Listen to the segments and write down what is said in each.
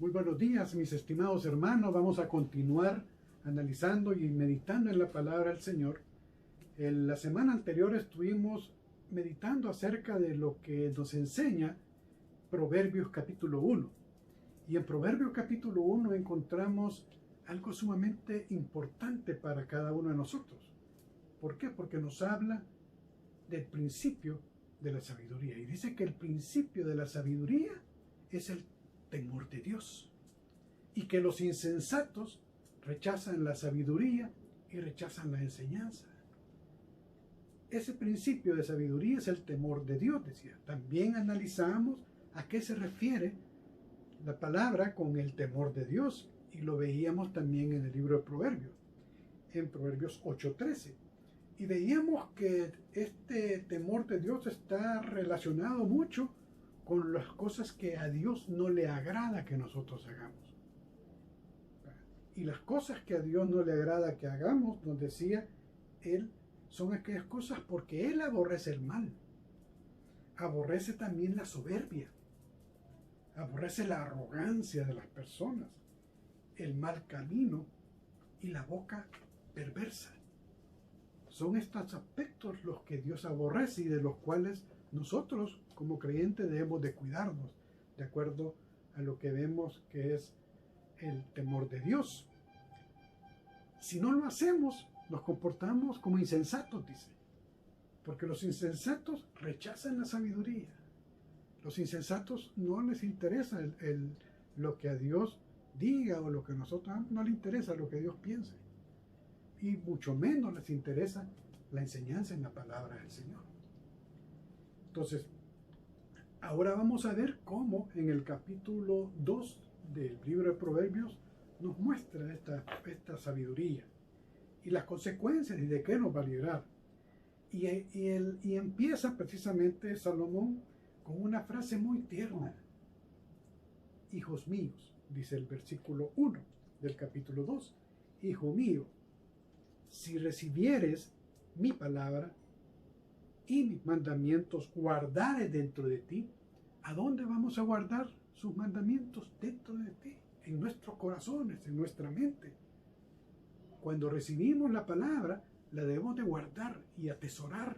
Muy buenos días, mis estimados hermanos. Vamos a continuar analizando y meditando en la palabra del Señor. En la semana anterior estuvimos meditando acerca de lo que nos enseña Proverbios capítulo 1. Y en Proverbios capítulo 1 encontramos algo sumamente importante para cada uno de nosotros. ¿Por qué? Porque nos habla del principio de la sabiduría. Y dice que el principio de la sabiduría es el temor de Dios, y que los insensatos rechazan la sabiduría y rechazan la enseñanza. Ese principio de sabiduría es el temor de Dios, decía. También analizamos a qué se refiere la palabra con el temor de Dios, y lo veíamos también en el libro de Proverbios, en Proverbios 8:13. Y veíamos que este temor de Dios está relacionado mucho con las cosas que a Dios no le agrada que nosotros hagamos. Y las cosas que a Dios no le agrada que hagamos, nos decía Él, son aquellas cosas porque Él aborrece el mal. Aborrece también la soberbia. Aborrece la arrogancia de las personas, el mal camino y la boca perversa. Son estos aspectos los que Dios aborrece y de los cuales nosotros como creyentes debemos de cuidarnos, de acuerdo a lo que vemos que es el temor de Dios. Si no lo hacemos, nos comportamos como insensatos, dice. Porque los insensatos rechazan la sabiduría. Los insensatos no les interesa lo que a Dios diga o lo que a nosotros no les interesa lo que Dios piense. Y mucho menos les interesa la enseñanza en la palabra del Señor. Entonces, ahora vamos a ver cómo en el capítulo 2 del libro de Proverbios nos muestra esta sabiduría y las consecuencias y de qué nos va a librar. Y empieza precisamente Salomón con una frase muy tierna. Hijos míos, dice el versículo 1 del capítulo 2. Hijo mío, si recibieres mi palabra y mis mandamientos guardares dentro de ti. ¿A dónde vamos a guardar sus mandamientos? Dentro de ti, en nuestros corazones, en nuestra mente. Cuando recibimos la palabra, la debemos de guardar y atesorar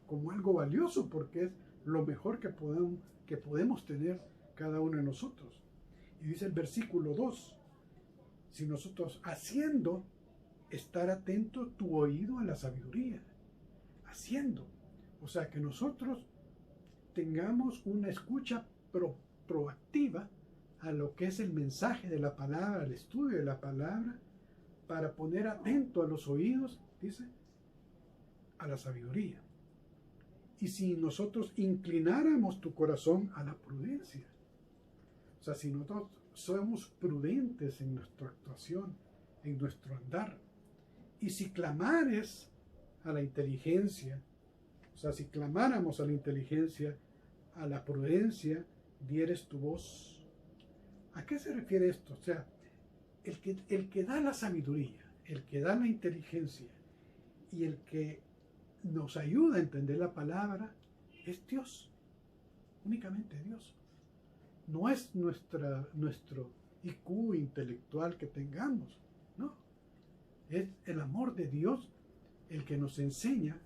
como algo valioso, porque es lo mejor que podemos tener cada uno de nosotros. Y dice el versículo 2, si nosotros haciendo, estar atento tu oído a la sabiduría. Haciendo. O sea, que nosotros tengamos una escucha proactiva a lo que es el mensaje de la palabra, al estudio de la palabra, para poner atento a los oídos, dice, a la sabiduría. Y si nosotros inclináramos tu corazón a la prudencia, o sea, si nosotros somos prudentes en nuestra actuación, en nuestro andar, y si clamares a la inteligencia, o sea, si clamáramos a la inteligencia, a la prudencia, dieres tu voz. ¿A qué se refiere esto? O sea, el que da la sabiduría, el que da la inteligencia y el que nos ayuda a entender la palabra es Dios, únicamente Dios. No es nuestro IQ intelectual que tengamos, no. Es el amor de Dios el que nos enseña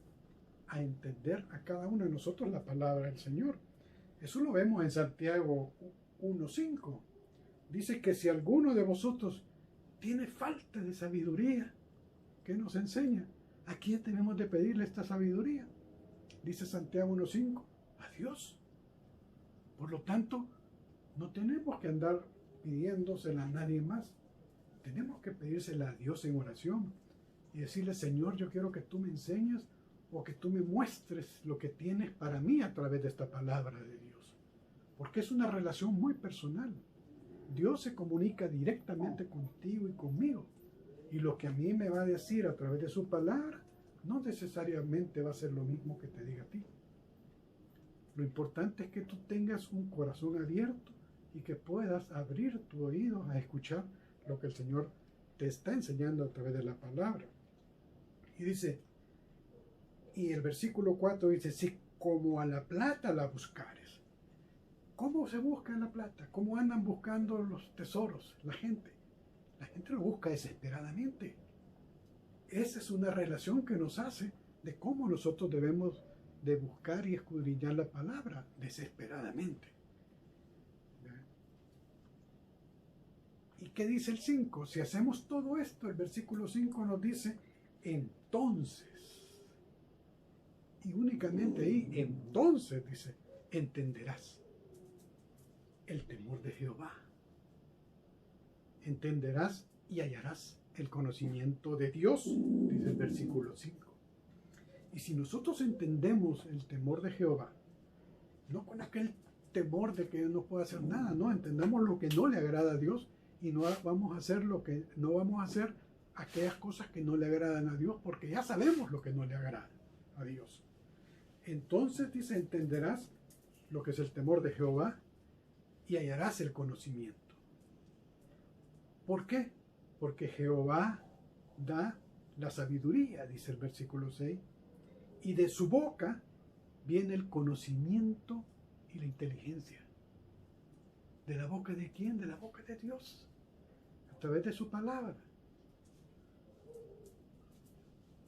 a entender a cada uno de nosotros la palabra del Señor. Eso lo vemos en Santiago 1:5. Dice que si alguno de vosotros tiene falta de sabiduría, ¿qué nos enseña? ¿A quién tenemos de pedirle esta sabiduría? Dice Santiago 1:5, a Dios. Por lo tanto, no tenemos que andar pidiéndosela a nadie más. Tenemos que pedírsela a Dios en oración y decirle, Señor, yo quiero que tú me enseñes o que tú me muestres lo que tienes para mí a través de esta palabra de Dios. Porque es una relación muy personal. Dios se comunica directamente contigo y conmigo. Y lo que a mí me va a decir a través de su palabra, no necesariamente va a ser lo mismo que te diga a ti. Lo importante es que tú tengas un corazón abierto y que puedas abrir tu oído a escuchar lo que el Señor te está enseñando a través de la palabra. Y dice, y el versículo 4 dice, si como a la plata la buscares. ¿Cómo se busca la plata? ¿Cómo andan buscando los tesoros la gente? La gente lo busca desesperadamente. Esa es una relación que nos hace de cómo nosotros debemos de buscar y escudriñar la palabra desesperadamente. ¿Y qué dice el 5? Si hacemos todo esto, el versículo 5 nos dice, entonces, y únicamente ahí, entonces, dice, entenderás el temor de Jehová. Entenderás y hallarás el conocimiento de Dios, dice el versículo 5. Y si nosotros entendemos el temor de Jehová, no con aquel temor de que no puede hacer nada, no, entendamos lo que no le agrada a Dios y no vamos a hacer aquellas cosas que no le agradan a Dios, porque ya sabemos lo que no le agrada a Dios. Entonces dice, entenderás lo que es el temor de Jehová y hallarás el conocimiento. ¿Por qué? Porque Jehová da la sabiduría, dice el versículo 6, y de su boca viene el conocimiento y la inteligencia. ¿De la boca de quién? De la boca de Dios, a través de su palabra.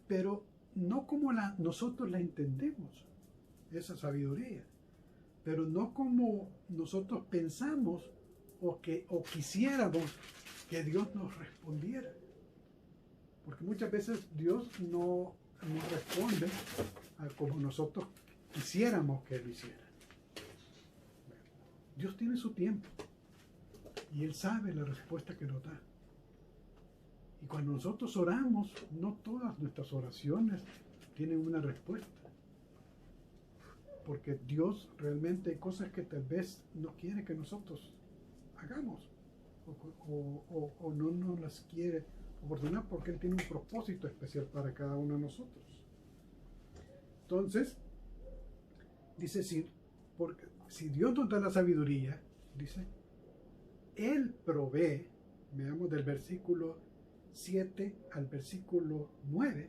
Pero no como nosotros la entendemos, esa sabiduría, pero no como nosotros pensamos o quisiéramos que Dios nos respondiera. Porque muchas veces Dios no responde como nosotros quisiéramos que Él hiciera. Dios tiene su tiempo y Él sabe la respuesta que nos da. Y cuando nosotros oramos, no todas nuestras oraciones tienen una respuesta. Porque Dios realmente hay cosas que tal vez no quiere que nosotros hagamos o no nos las quiere oportunar porque Él tiene un propósito especial para cada uno de nosotros. Entonces, dice, si Dios nos da la sabiduría, dice, Él provee, veamos del versículo 7 al versículo 9,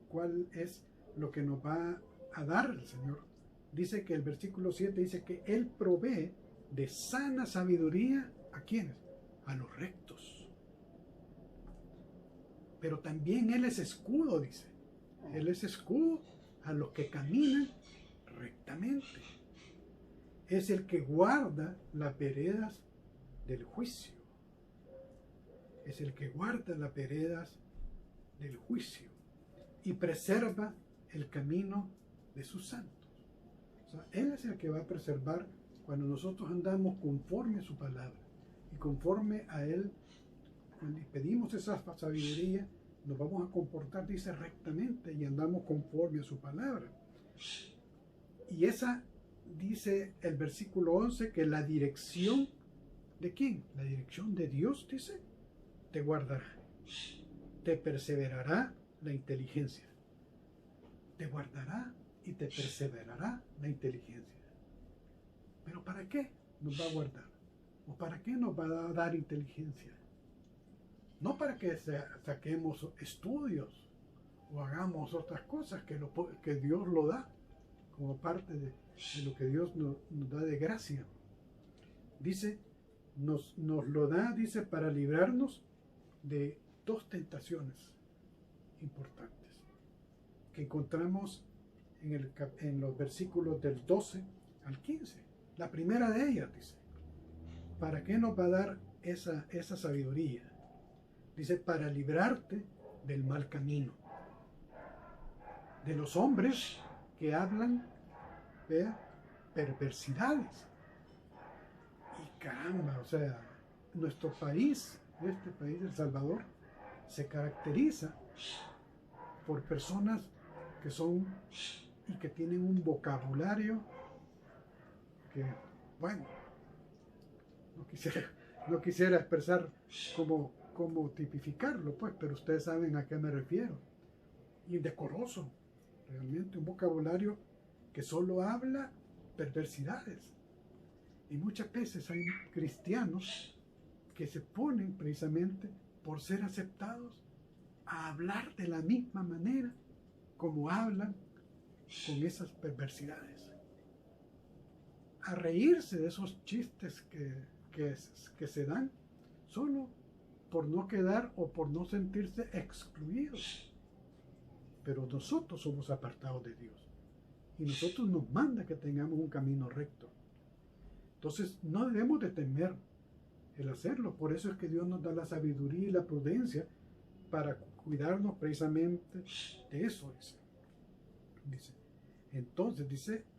cuál es lo que nos va a dar el Señor. Dice que el versículo 7 dice que Él provee de sana sabiduría, ¿a quiénes? A los rectos. Pero también Él es escudo, dice. Él es escudo a los que caminan rectamente. Es el que guarda las veredas del juicio. Es el que guarda las veredas del juicio y preserva el camino de sus santos. O sea, Él es el que va a preservar cuando nosotros andamos conforme a su palabra y conforme a Él. Cuando pedimos esa sabiduría, nos vamos a comportar, dice, rectamente y andamos conforme a su palabra. Y esa, dice el versículo 11, que la dirección ¿de quién? La dirección de Dios, dice, te guardará, te perseverará la inteligencia. Te guardará y te perseverará la inteligencia. ¿Pero para qué nos va a guardar? ¿O para qué nos va a dar inteligencia? No para que saquemos estudios o hagamos otras cosas que Dios lo da como parte de lo que Dios nos da de gracia. Dice, nos lo da, dice, para librarnos de dos tentaciones importantes que encontramos en los versículos del 12 al 15. La primera de ellas dice, ¿para qué nos va a dar esa sabiduría? Dice, para librarte del mal camino, de los hombres que hablan de perversidades. Y caramba, o sea, nuestro país, este país, El Salvador, se caracteriza por personas que son y que tienen un vocabulario que, bueno, no quisiera expresar cómo tipificarlo, pues, pero ustedes saben a qué me refiero. Indecoroso, realmente un vocabulario que solo habla perversidades. Y muchas veces hay cristianos que se ponen precisamente por ser aceptados a hablar de la misma manera como hablan con esas perversidades. a reírse de esos chistes que se dan solo por no quedar o por no sentirse excluidos. Pero nosotros somos apartados de Dios y nosotros nos manda que tengamos un camino recto. Entonces no debemos de temer el hacerlo. Por eso es que Dios nos da la sabiduría y la prudencia para cuidarnos precisamente de eso. Entonces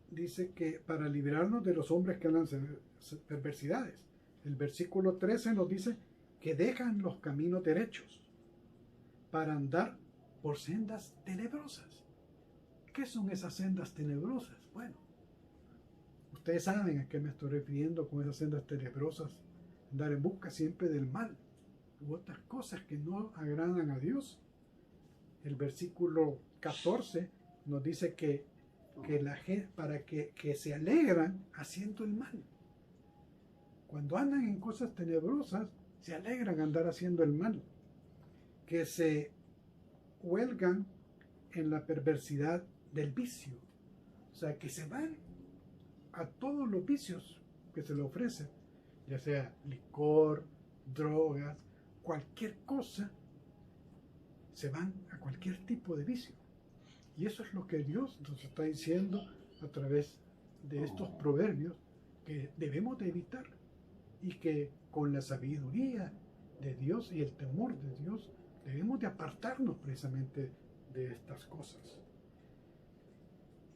dice que para librarnos de los hombres que andan perversidades. El versículo 13 nos dice que dejan los caminos derechos para andar por sendas tenebrosas. ¿Qué son esas sendas tenebrosas? Bueno, ustedes saben a qué me estoy refiriendo con esas sendas tenebrosas. Andar en busca siempre del mal u otras cosas que no agradan a Dios. El versículo 14 nos dice que la gente, para que se alegran haciendo el mal. Cuando andan en cosas tenebrosas, se alegran andar haciendo el mal. Que se huelgan en la perversidad del vicio. O sea, que se van a todos los vicios que se le ofrecen, ya sea licor, drogas, cualquier cosa, se van a cualquier tipo de vicio. Y eso es lo que Dios nos está diciendo a través de estos proverbios que debemos de evitar y que con la sabiduría de Dios y el temor de Dios debemos de apartarnos precisamente de estas cosas.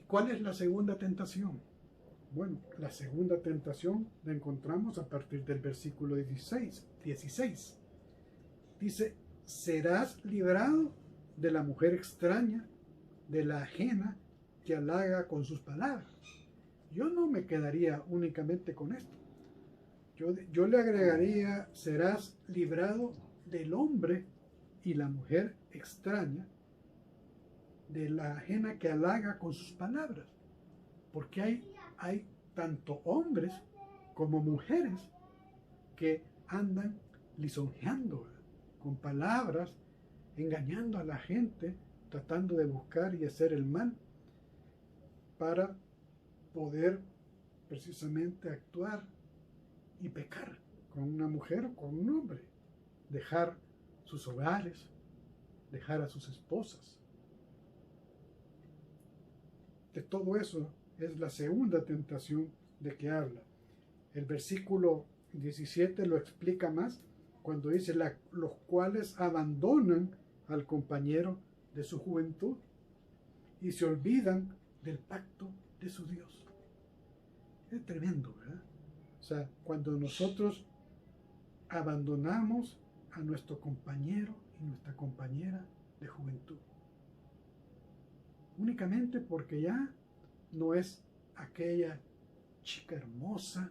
¿Cuál es la segunda tentación? Bueno, la segunda tentación la encontramos a partir del versículo 16. Dice, serás librado de la mujer extraña, de la ajena que halaga con sus palabras. Yo no me quedaría únicamente con esto. Yo le agregaría, serás librado del hombre y la mujer extraña, de la ajena que halaga con sus palabras. Porque hay tanto hombres como mujeres que andan lisonjeando con palabras, engañando a la gente, tratando de buscar y hacer el mal para poder precisamente actuar y pecar con una mujer o con un hombre, dejar sus hogares, dejar a sus esposas. De todo eso es la segunda tentación de que habla. El versículo 17 lo explica más cuando dice los cuales abandonan al compañero de su juventud y se olvidan del pacto de su Dios. Es tremendo, ¿verdad? O sea, cuando nosotros abandonamos a nuestro compañero y nuestra compañera de juventud, únicamente porque ya no es aquella chica hermosa,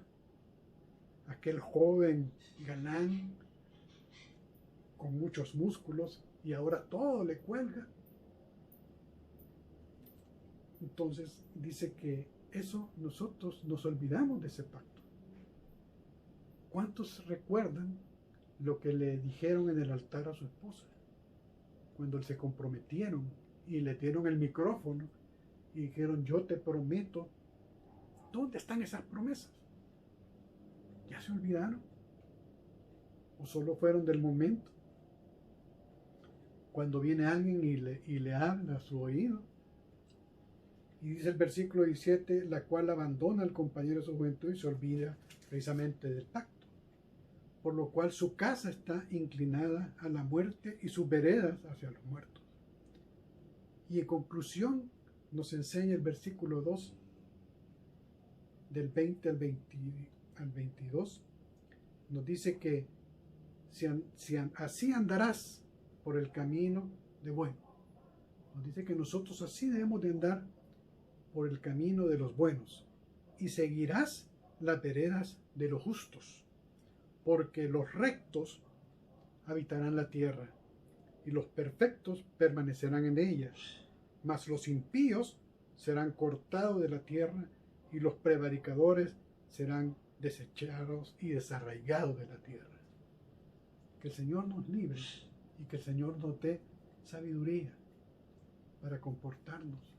aquel joven galán con muchos músculos y ahora todo le cuelga. Entonces dice que eso nosotros nos olvidamos de ese pacto. ¿Cuántos recuerdan lo que le dijeron en el altar a su esposa? Cuando se comprometieron y le dieron el micrófono y dijeron, yo te prometo. ¿Dónde están esas promesas? ¿Ya se olvidaron? ¿O solo fueron del momento? Cuando viene alguien y le habla a su oído. Y dice el versículo 17, la cual abandona al compañero de su juventud y se olvida precisamente del pacto. Por lo cual su casa está inclinada a la muerte y sus veredas hacia los muertos. Y en conclusión nos enseña el versículo 2, del 20 al 22, nos dice que así andarás por el camino de bueno. Nos dice que nosotros así debemos de andar por el camino de los buenos y seguirás las veredas de los justos, porque los rectos habitarán la tierra y los perfectos permanecerán en ella, mas los impíos serán cortados de la tierra y los prevaricadores serán desechados y desarraigados de la tierra. Que el Señor nos libre y que el Señor nos dé sabiduría para comportarnos,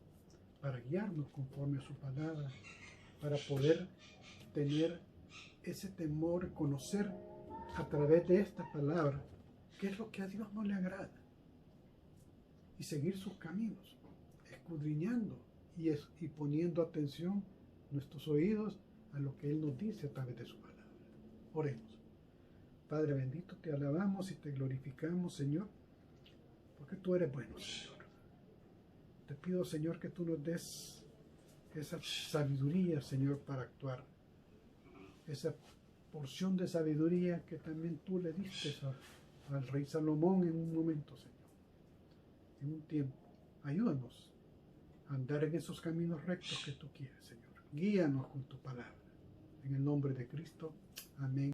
para guiarnos conforme a su palabra para poder tener ese temor, conocer a través de esta palabra qué es lo que a Dios no le agrada y seguir sus caminos, escudriñando y poniendo atención nuestros oídos a lo que Él nos dice a través de su palabra. Oremos. Padre bendito, te alabamos y te glorificamos, Señor, porque tú eres bueno, Señor. Te pido, Señor, que tú nos des esa sabiduría, Señor, para actuar. Esa porción de sabiduría que también tú le diste al rey Salomón en un momento, Señor. En un tiempo. Ayúdanos a andar en esos caminos rectos que tú quieres, Señor. Guíanos con tu palabra. En el nombre de Cristo. Amén.